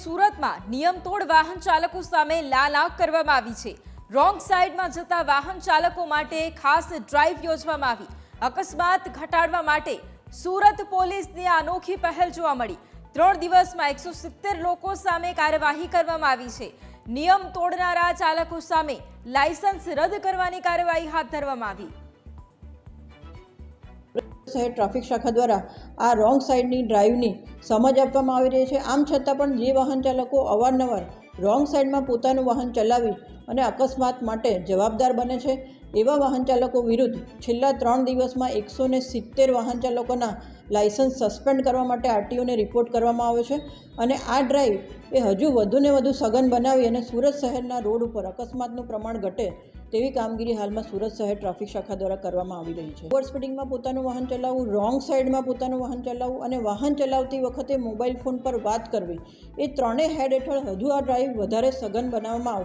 સુરતમાં નિયમતોડ વાહન ચાલકો સામે લાલ આંખ કરવામાં આવી છે। રોંગ સાઈડમાં જતા વાહન ચાલકો માટે ખાસ ડ્રાઈવ યોજવામાં આવી। અકસ્માત ઘટાડવા માટે સુરત પોલીસની અનોખી પહેલ જોવા મળી। 3 દિવસમાં 170 લોકો સામે કાર્યવાહી કરવામાં આવી છે। નિયમ તોડનારા ચાલકો સામે લાયસન્સ રદ કરવાની કાર્યવાહી હાથ ધરવામાં આવી। શહેર ટ્રાફિક શાખા દ્વારા આ રોંગ સાઈડની ડ્રાઈવની સમજ આપવામાં આવી રહી છે। આમ છતાં પણ જે વાહન ચાલકો અવારનવાર રોંગ સાઈડમાં પોતાનું વાહન ચલાવી અને અકસ્માત માટે જવાબદાર બને છે એવા વાહન ચાલકો વિરુદ્ધ છેલ્લા 3 દિવસમાં 170 વાહન ચાલકોના લાયસન્સ સસ્પેન્ડ કરવા માટે આરટીઓને રિપોર્ટ કરવામાં આવ્યો છે અને આ ડ્રાઈવ એ હજુ વધુને વધુ સઘન બનાવી અને સુરત શહેરના રોડ ઉપર અકસ્માતનું પ્રમાણ ઘટે તેવી કામગીરી હાલમાં સુરત શહેર ટ્રાફિક શાખા દ્વારા કરવામાં આવી રહી છે। ઓવર સ્પીડિંગમાં પોતાનું વાહન ચલાવવું, રોંગ સાઈડમાં પોતાનું વાહન ચલાવવું અને વાહન ચલાવતી વખતે મોબાઈલ ફોન પર વાત કરવી એ ત્રણેય હેડ હેઠળ હજુ આ ડ્રાઈવ વધારે સઘન બનાવવામાં આવશે।